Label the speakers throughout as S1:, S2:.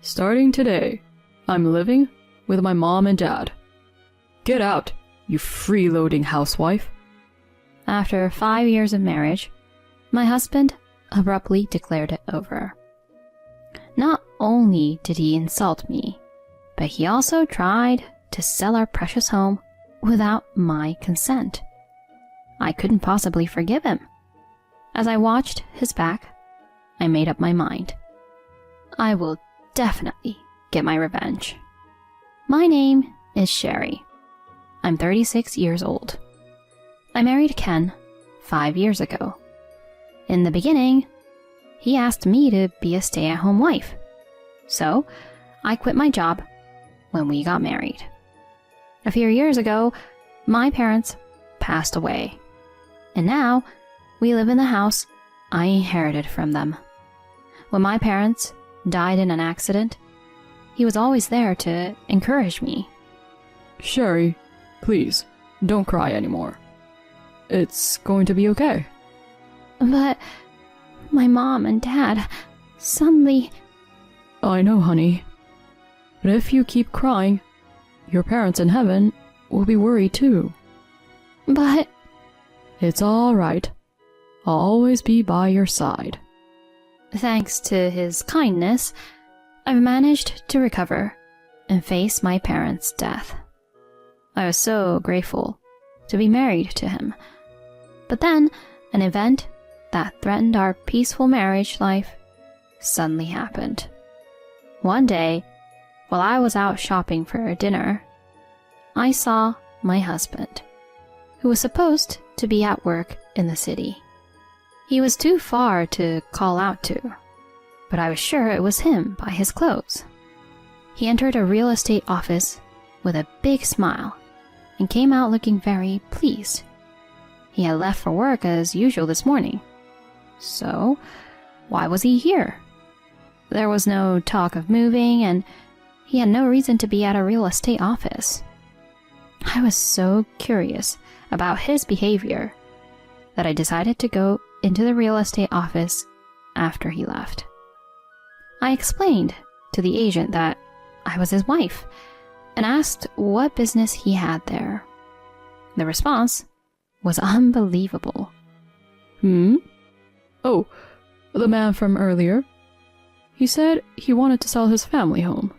S1: Starting today, I'm living with my mom and dad. Get out, you freeloading housewife.
S2: After 5 years of marriage, my husband abruptly declared it over. Not only did he insult me, but he also tried to sell our precious home without my consent. I couldn't possibly forgive him. As I watched his back, I made up my mind. I will definitely get my revenge. My name is Sherry. I'm 36 years old. I married Ken 5 years ago. In the beginning, he asked me to be a stay-at-home wife. So, I quit my job when we got married. A few years ago, my parents passed away. And now, we live in the house I inherited from them. When my parents died in an accident, he was always there to encourage me.
S1: Sherry, please, don't cry anymore. It's going to be okay.
S2: But my mom and dad suddenly...
S1: I know, honey. But if you keep crying, your parents in heaven will be worried too.
S2: But...
S1: It's all right. I'll always be by your side.
S2: Thanks to his kindness, I've managed to recover and face my parents' death. I was so grateful to be married to him. But then, an event that threatened our peaceful marriage life suddenly happened. One day, while I was out shopping for dinner, I saw my husband, who was supposed to be at work in the city. He was too far to call out to, but I was sure it was him by his clothes. He entered a real estate office with a big smile and came out looking very pleased. He had left for work as usual this morning. So, why was he here? There was no talk of moving, and he had no reason to be at a real estate office. I was so curious about his behavior that I decided to go into the real estate office after he left. I explained to the agent that I was his wife and asked what business he had there. The response was unbelievable.
S1: Oh, the man from earlier. He said he wanted to sell his family home.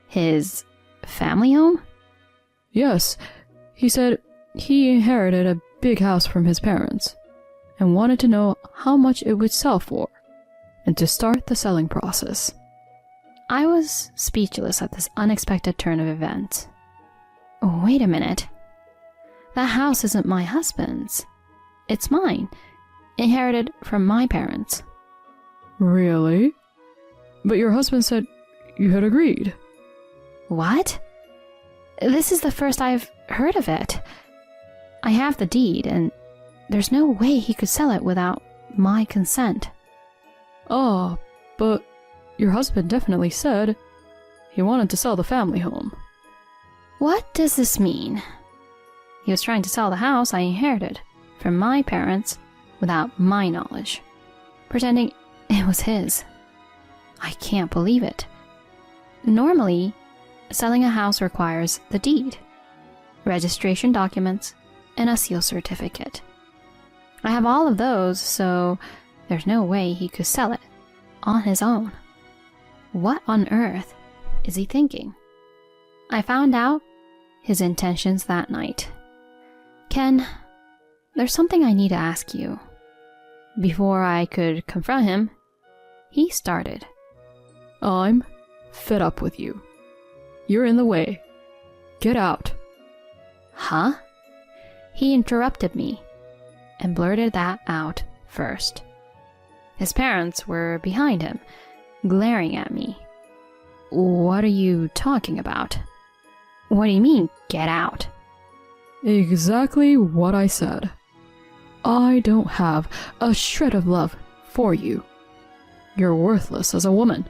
S2: His family home?
S1: Yes, he said he inherited a big house from his parents and wanted to know how much it would sell for and to start the selling process.
S2: I was speechless at this unexpected turn of events. Wait a minute. That house isn't my husband's. It's mine, inherited from my parents.
S1: Really? But your husband said you had agreed.
S2: What? This is the first I've heard of it. I have the deed, and there's no way he could sell it without my consent.
S1: Ah, but your husband definitely said he wanted to sell the family home.
S2: What does this mean? He was trying to sell the house I inherited from my parents without my knowledge, pretending it was his. I can't believe it. Normally, selling a house requires the deed, registration documents, and a seal certificate. I have all of those, so there's no way he could sell it on his own. What on earth is he thinking? I found out his intentions that night. Ken, there's something I need to ask you. Before I could confront him, he started.
S1: I'm fed up with you. You're in the way. Get out.
S2: Huh? He interrupted me and blurted that out first. His parents were behind him, glaring at me. What are you talking about? What do you mean, get out?
S1: Exactly what I said. I don't have a shred of love for you. You're worthless as a woman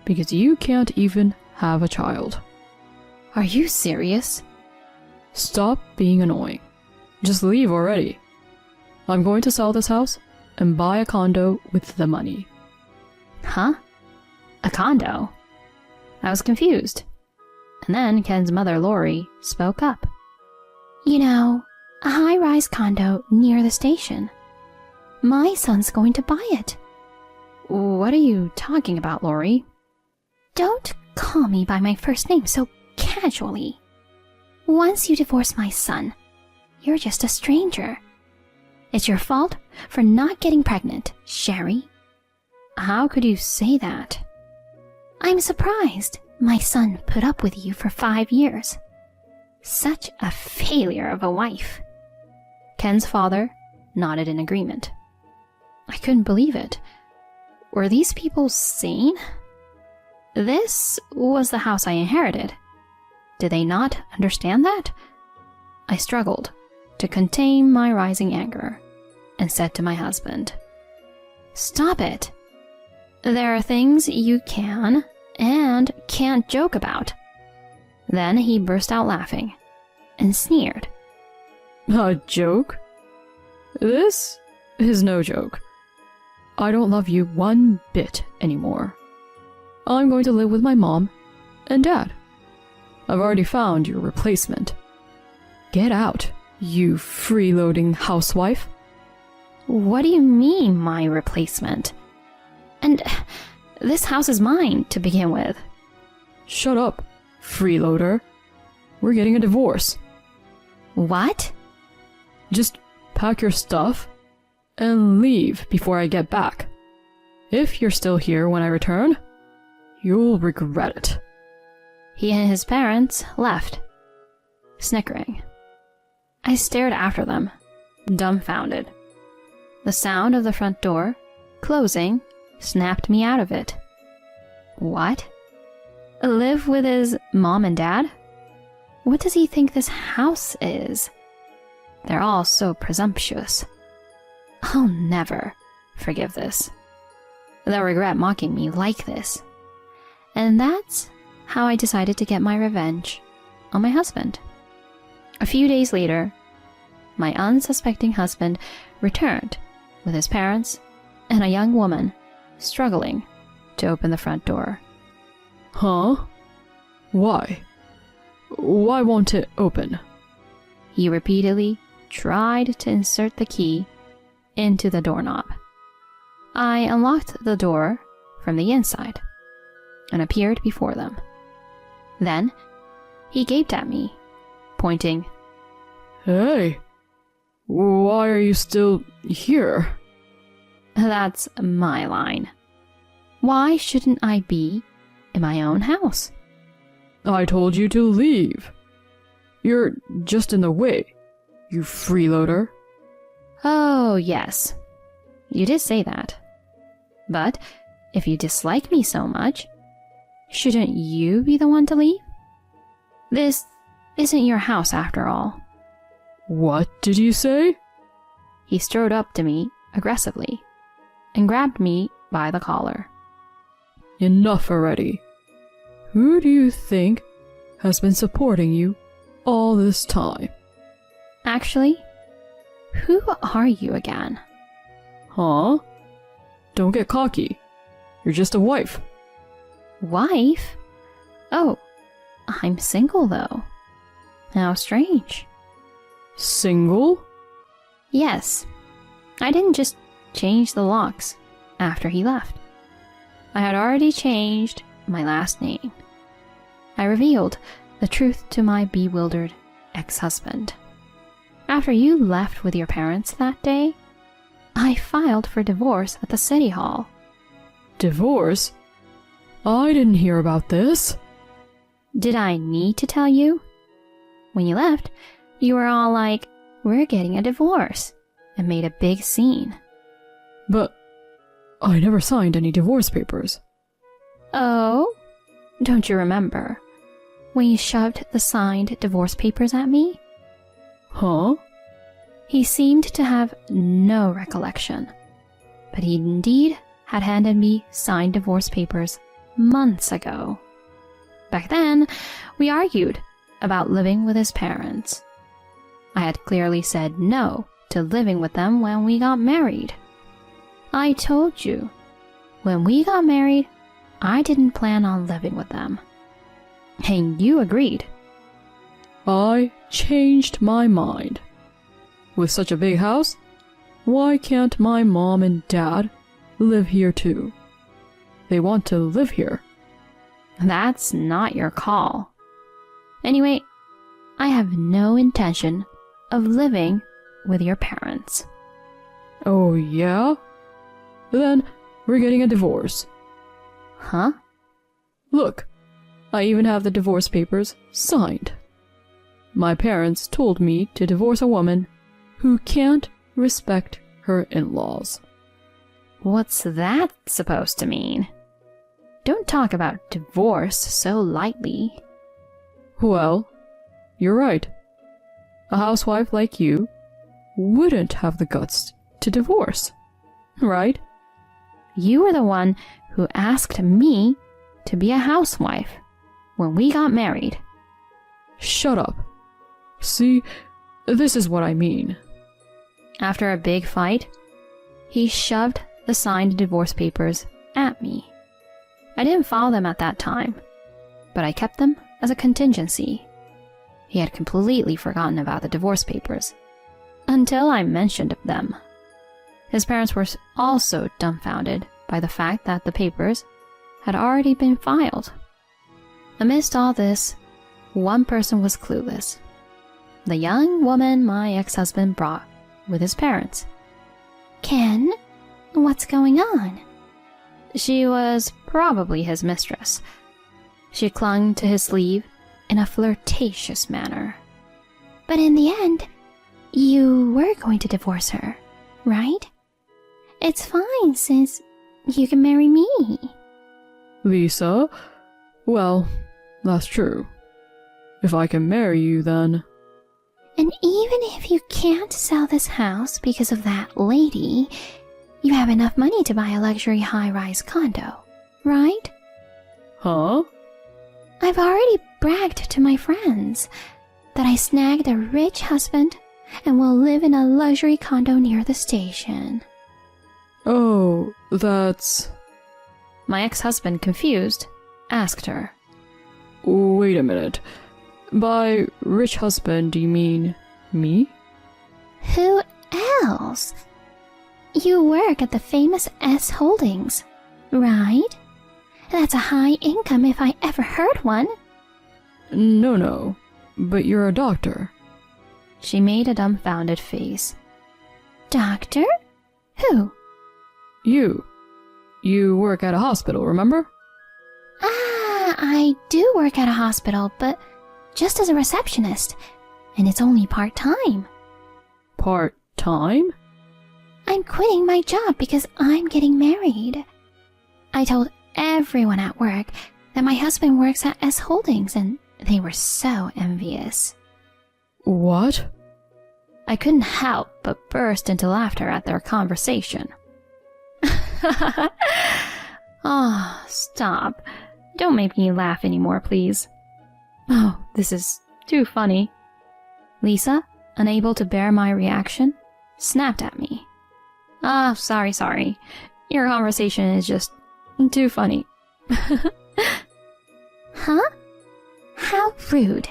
S1: because you can't even have a child.
S2: Are you serious?
S1: Stop being annoying. Just leave already. I'm going to sell this house and buy a condo with the money.
S2: Huh? A condo? I was confused. And then Ken's mother, Lori, spoke up. You know, a high-rise condo near the station. My son's going to buy it. What are you talking about, Lori? Don't call me by my first name so casually. Once you divorce my son, you're just a stranger. It's your fault for not getting pregnant, Sherry. How could you say that? I'm surprised my son put up with you for 5 years. Such a failure of a wife. Ken's father nodded in agreement. I couldn't believe it. Were these people sane? This was the house I inherited. Did they not understand that? I struggled to contain my rising anger and said to my husband, Stop it. There are things you can and can't joke about. Then he burst out laughing and sneered.
S1: A joke? This is no joke. I don't love you one bit anymore. I'm going to live with my mom and dad. I've already found your replacement. Get out, you freeloading housewife.
S2: What do you mean, my replacement? And this house is mine to begin with.
S1: Shut up, freeloader. We're getting a divorce.
S2: What?
S1: Just pack your stuff and leave before I get back. If you're still here when I return, you'll regret it.
S2: He and his parents left, snickering. I stared after them, dumbfounded. The sound of the front door closing snapped me out of it. What? Live with his mom and dad? What does he think this house is? They're all so presumptuous. I'll never forgive this. They'll regret mocking me like this. And that's how I decided to get my revenge on my husband. A few days later, my unsuspecting husband returned with his parents and a young woman struggling to open the front door.
S1: Huh? Why? Why won't it open?
S2: He repeatedly tried to insert the key into the doorknob. I unlocked the door from the inside and appeared before them. Then he gaped at me, pointing.
S1: Hey, why are you still here?
S2: That's my line. Why shouldn't I be in my own house?
S1: I told you to leave. You're just in the way, you freeloader.
S2: Oh, yes. You did say that. But if you dislike me so much, shouldn't you be the one to leave? This isn't your house after all.
S1: What did you say?
S2: He strode up to me aggressively and grabbed me by the collar.
S1: Enough already. Who do you think has been supporting you all this time?
S2: Actually, who are you again?
S1: Huh? Don't get cocky. You're just a wife.
S2: Wife? Oh, I'm single though. How strange.
S1: Single?
S2: Yes. I didn't just change the locks after he left. I had already changed my last name. I revealed the truth to my bewildered ex-husband. After you left with your parents that day, I filed for divorce at the city hall.
S1: Divorce? I didn't hear about this.
S2: Did I need to tell you? When you left, you were all like, we're getting a divorce, and made a big scene.
S1: But I never signed any divorce papers.
S2: Oh? Don't you remember when you shoved the signed divorce papers at me?
S1: Huh?
S2: He seemed to have no recollection, but he indeed had handed me signed divorce papers months ago. Back then, we argued about living with his parents. I had clearly said no to living with them when we got married. I told you, when we got married, I didn't plan on living with them. And you agreed.
S1: I changed my mind. With such a big house, why can't my mom and dad live here too? They want to live here.
S2: That's not your call. Anyway, I have no intention of living with your parents.
S1: Oh yeah? Then we're getting a divorce.
S2: Huh?
S1: Look, I even have the divorce papers signed. My parents told me to divorce a woman who can't respect her in-laws.
S2: What's that supposed to mean? Don't talk about divorce so lightly.
S1: Well, you're right. A housewife like you wouldn't have the guts to divorce, right?
S2: You were the one who asked me to be a housewife when we got married.
S1: Shut up. See, this is what I mean.
S2: After a big fight, he shoved the signed divorce papers at me. I didn't file them at that time, but I kept them as a contingency. He had completely forgotten about the divorce papers until I mentioned them. His parents were also dumbfounded by the fact that the papers had already been filed. Amidst all this, one person was clueless. The young woman my ex-husband brought with his parents. Ken, what's going on? She was probably his mistress. She clung to his sleeve in a flirtatious manner. But in the end, you were going to divorce her, right? It's fine since you can marry me.
S1: Lisa? Well, that's true. If I can marry you, then...
S2: And even if you can't sell this house because of that lady, you have enough money to buy a luxury high-rise condo, right?
S1: Huh?
S2: I've already bragged to my friends that I snagged a rich husband and will live in a luxury condo near the station.
S1: Oh, that's...
S2: My ex-husband, confused, asked her.
S1: Wait a minute. By rich husband, do you mean me?
S2: Who else? You work at the famous S Holdings, right? That's a high income if I ever heard one.
S1: No, but you're a doctor.
S2: She made a dumbfounded face. Doctor? Who?
S1: You. You work at a hospital, remember?
S2: Ah, I do work at a hospital, but just as a receptionist, and it's only part-time.
S1: Part-time?
S2: I'm quitting my job because I'm getting married. I told everyone at work that my husband works at S Holdings, and they were so envious.
S1: What?
S2: I couldn't help but burst into laughter at their conversation. Oh, stop. Don't make me laugh anymore, please. Oh, this is too funny. Lisa, unable to bear my reaction, snapped at me. Ah, sorry. Your conversation is just too funny. Huh? How rude.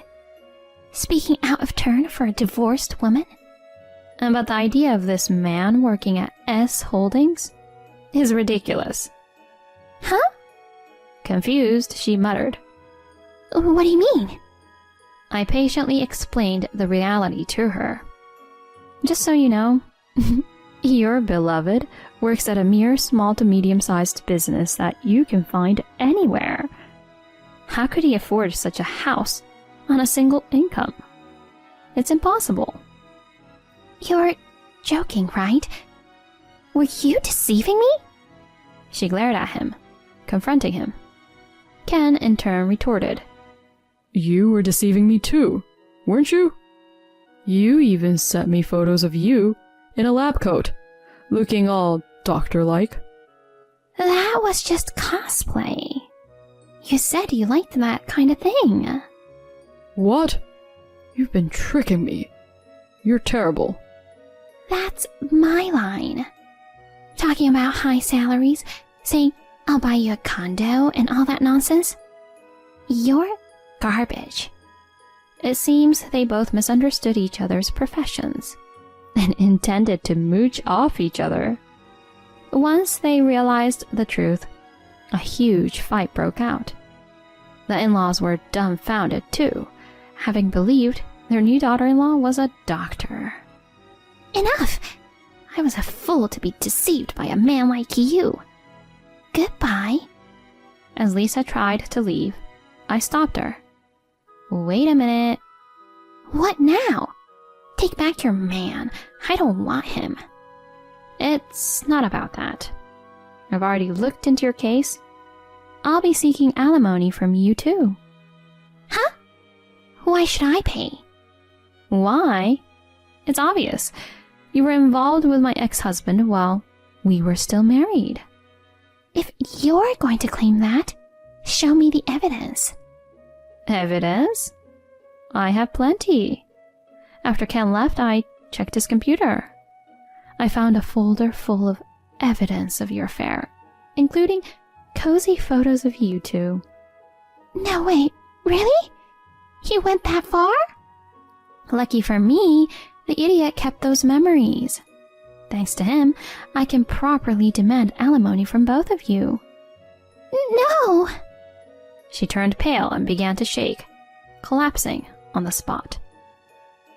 S2: Speaking out of turn for a divorced woman? But the idea of this man working at S Holdings is ridiculous. Huh? Confused, she muttered. What do you mean? I patiently explained the reality to her. Just so you know, your beloved works at a mere small to medium-sized business that you can find anywhere. How could he afford such a house on a single income? It's impossible. You're joking, right? Were you deceiving me? She glared at him, confronting him. Ken, in turn, retorted.
S1: You were deceiving me too, weren't you? You even sent me photos of you in a lab coat, looking all doctor-like.
S2: That was just cosplay. You said you liked that kind of thing.
S1: What? You've been tricking me. You're terrible.
S2: That's my line. Talking about high salaries, saying I'll buy you a condo and all that nonsense. You're garbage. It seems they both misunderstood each other's professions and intended to mooch off each other. Once they realized the truth, a huge fight broke out. The in-laws were dumbfounded too, having believed their new daughter-in-law was a doctor. Enough! I was a fool to be deceived by a man like you. Goodbye. As Lisa tried to leave, I stopped her. Wait a minute. What now? Take back your man. I don't want him. It's not about that. I've already looked into your case. I'll be seeking alimony from you too. Huh? Why should I pay? Why? It's obvious. You were involved with my ex-husband while we were still married. If you're going to claim that, show me the evidence. Evidence? I have plenty. After Ken left, I checked his computer. I found a folder full of evidence of your affair, including cozy photos of you two. No, wait, really? He went that far? Lucky for me, the idiot kept those memories. Thanks to him, I can properly demand alimony from both of you. No! She turned pale and began to shake, collapsing on the spot.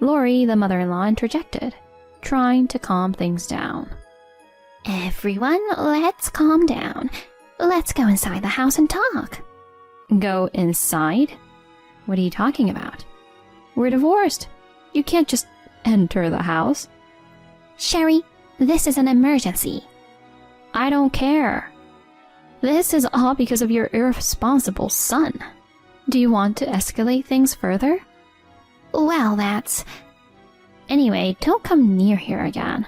S2: Lori, the mother-in-law, interjected, trying to calm things down. Everyone, let's calm down. Let's go inside the house and talk. Go inside? What are you talking about? We're divorced. You can't just enter the house. Sherry, this is an emergency. I don't care. This is all because of your irresponsible son. Do you want to escalate things further? Well, that's... Anyway, don't come near here again.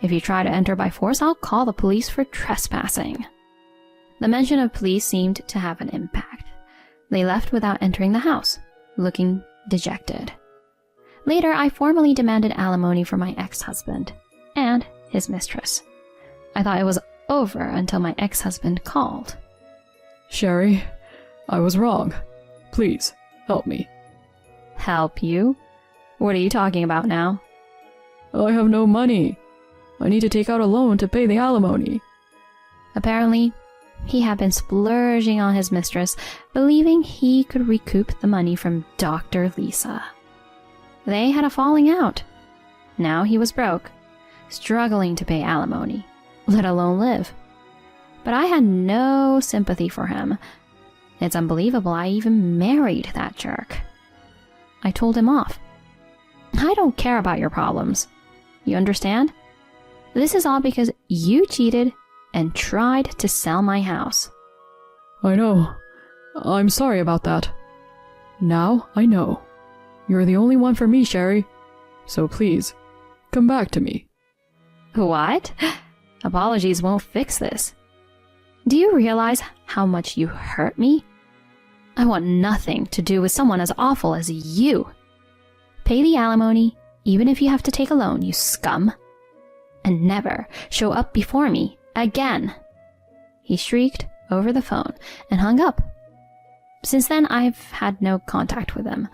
S2: If you try to enter by force, I'll call the police for trespassing. The mention of police seemed to have an impact. They left without entering the house, looking dejected. Later, I formally demanded alimony for my ex-husband and his mistress. I thought it was over until my ex-husband called.
S1: Sherry, I was wrong. Please, help me.
S2: Help you? What are you talking about now?
S1: I have no money. I need to take out a loan to pay the alimony.
S2: Apparently, he had been splurging on his mistress, believing he could recoup the money from Dr. Lisa. They had a falling out. Now he was broke, struggling to pay alimony, let alone live. But I had no sympathy for him. It's unbelievable I even married that jerk. I told him off. I don't care about your problems. You understand? This is all because you cheated and tried to sell my house.
S1: I know. I'm sorry about that. Now I know. You're the only one for me, Sherry. So please, come back to me.
S2: What? Apologies won't fix this. Do you realize how much you hurt me? I want nothing to do with someone as awful as you. Pay the alimony, even if you have to take a loan, you scum. And never show up before me again. He shrieked over the phone and hung up. Since then, I've had no contact with him.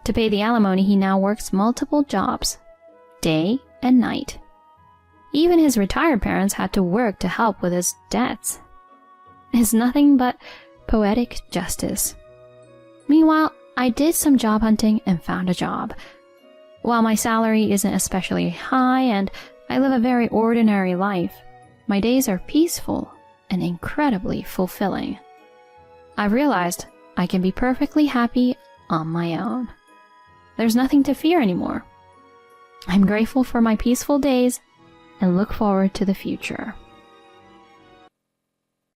S2: To pay the alimony, he now works multiple jobs, day and night. Even his retired parents had to work to help with his debts. It's nothing but poetic justice. Meanwhile, I did some job hunting and found a job. While my salary isn't especially high and I live a very ordinary life, my days are peaceful and incredibly fulfilling. I've realized I can be perfectly happy on my own. There's nothing to fear anymore. I'm grateful for my peaceful days and look forward to the future.